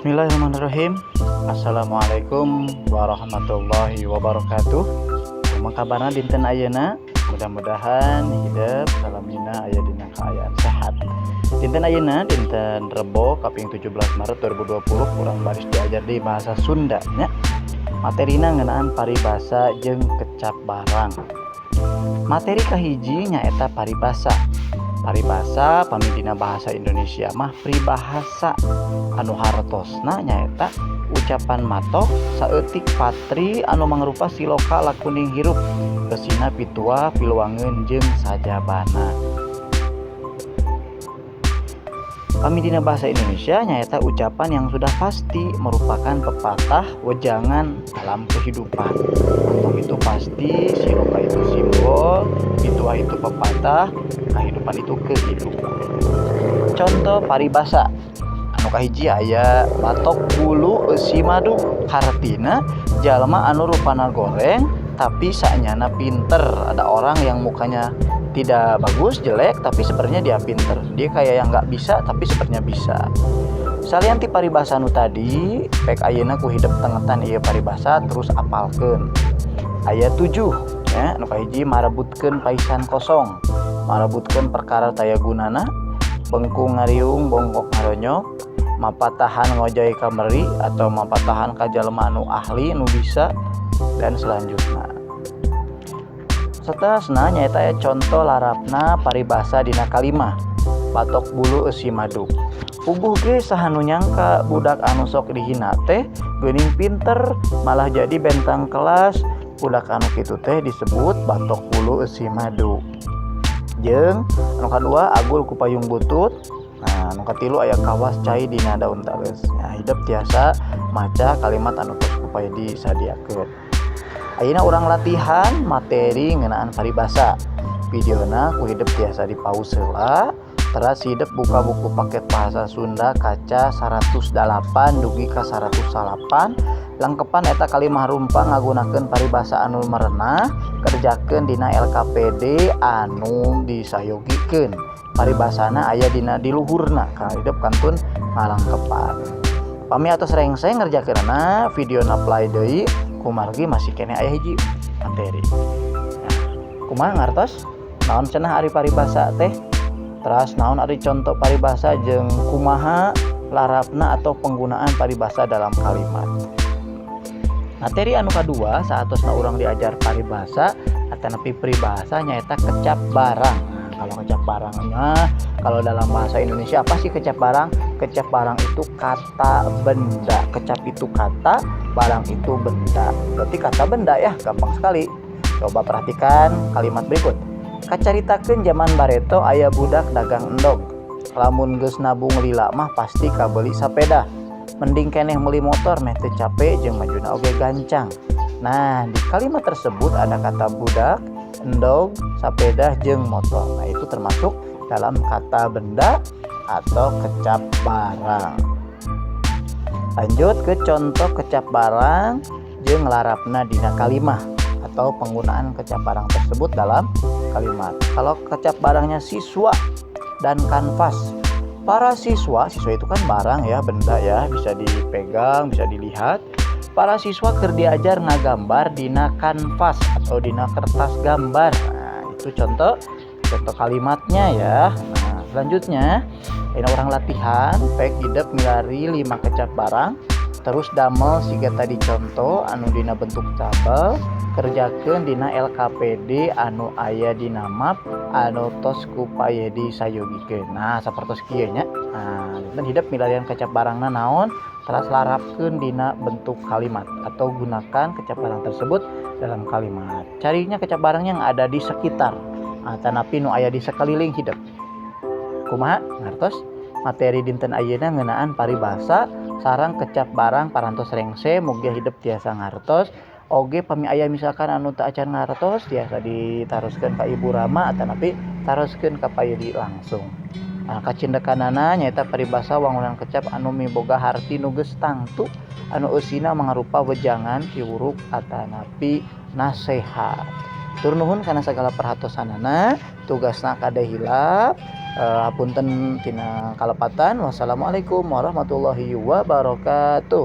Bismillahirrahmanirrahim. Assalamualaikum warahmatullahi wabarakatuh. Kumaha kabarna dinten ayeuna? Mudah-mudahan hidup salamina aya dina kaayaan sehat. Dinten ayeuna dinten Rebo kaping 17 Maret 2020 urang baris diajar di bahasa Sunda nya. Materina ngeunaan paribasa jeung kecap barang. Materi kahiji nyaeta paribasa. Paribasa pamidina bahasa Indonesia mah pribahasa anu hartosna nyaeta ucapan matok saeutik patri anu mangrupa siloka lakuning hirup kesina pitua piluangeun jeung sajabana. Pamidina bahasa Indonesia nyaeta ucapan yang sudah pasti merupakan pepatah wejangan dalam kehidupan. Matok itu pasti, siloka itu simbol, pitua itu pepatah, kehidupan itu kehidupan. Contoh paribasa anu kahiji aya batok bulu eusi madu. Hartina jalma anu rupana goreng tapi saenyana pinter. Ada orang yang mukanya tidak bagus, jelek, tapi sebenarnya dia pinter. Dia kayak yang nggak bisa tapi sebenarnya bisa. Salianti paribasa anu tadi pek ayeuna ku hidup tengetan ieu paribasa terus apalkeun. Aya 7 ya, anu kahiji marebutkeun paisan kosong. Marebutkeun perkara taya gunana, bengkung ngariung bongkok ngaronyok, mapatahan ngojai kameri atau mapatahan ka jalma anu ahli nu bisa, dan selanjutnya. Saterusna nyaeta contoh larapna paribasa dina kalimah batok bulu eusi madu. Puguh ge saha nu nyangka budak anu sok dihina teh geuning pinter malah jadi bentang kelas. Budak anu kitu teh disebut batok bulu eusi madu. Jeung anu kadua agul ku payung butut. Nah, anu katilu aya kawas cai dina daun tales. Nah, hidup tiasa maca kalimat anu tos upaya disadiakeun. Ayeuna urang latihan materi ngeunaan paribasa. Videona ku hidup tiasa dipause heula. Teras hidup buka buku paket bahasa Sunda kaca 108 dugi ka 108. Lengkepan eta kalimah rumpah ngagunakeun paribasa anu merenah, kerjakeun dina LKPD anu disayogikeun. Paribasana aya dina di luhurna, ka hidup kantun ngalangkepan. Pami atos rengseng ngerjakeunna videona play deui, kumargi masih kene aya hiji materi. Nah, kumaha ngartos? Naon cenah ari paribasa teh? Teras naon ari contoh paribasa jeung kumaha larapna atau penggunaan paribasa dalam kalimat. Materi anu kadua saatosna urang diajar paribasa atanapi peribahasa nyaeta kecap barang. Nah, kalau kecap barangnya kalau dalam bahasa Indonesia apa sih kecap barang? Kecap barang itu kata benda. Kecap itu kata, barang itu benda. Berarti kata benda ya, gampang sekali. Coba perhatikan kalimat berikut. Kacaritakeun zaman bareto aya budak dagang endog. Lamun geus nabung lila mah pasti kabeli sapeda. Mending keneh meuli motor meh teu capek jeung majuna oge gancang. Nah, di kalimat tersebut ada kata budak, endog, sapeda jeung motor. Nah, itu termasuk dalam kata benda atau kecap barang. Lanjut ke contoh kecap barang jeung larapna dina kalimah atau penggunaan kecap barang tersebut dalam kalimat. Kalau kecap barangnya siswa dan kanvas. Para siswa itu kan barang ya, benda ya, bisa dipegang, bisa dilihat. Para siswa keur diajar ngagambar dina kanvas atau dina kertas gambar. Nah, itu contoh kalimatnya ya. Nah, selanjutnya ini orang latihan pek hidup milari 5 kecap barang. Terus damel siga tadi contoh anu dina bentuk tabel, kerjakeun dina LKPD anu aya dina map anu tos ku paye disayogikeun. Nah, sapertos kieu nya. Nah, dan hidup milarian kecap barangna naon? Teras larapkeun dina bentuk kalimat atau gunakan kecap barang tersebut dalam kalimat. Carinya kecap barang yang ada di sekitar atanapi nu aya di sekeliling hidup. Kumaha ngartos? Materi dinten ayeuna ngeunaan paribasa sareng kecap barang parantos rengse mugia hidup tiasa ngartos. Oge pami aya misalkan anu teu acan ngartos tiasa ditaroskeun ka Ibu Rama atanapi taroskeun ka Payedi langsung. Nah, kacindekanana nyaeta paribasa wangunan kecap anu miboga harti nu geus tangtu anu eusina mangrupa wejangan piwuruk atanapi nasehat. Tur nuhun kana sagala perhatosanana, tugasna kada hilap. Hapunten tina kalepatan. Wassalamualaikum warahmatullahi wabarakatuh.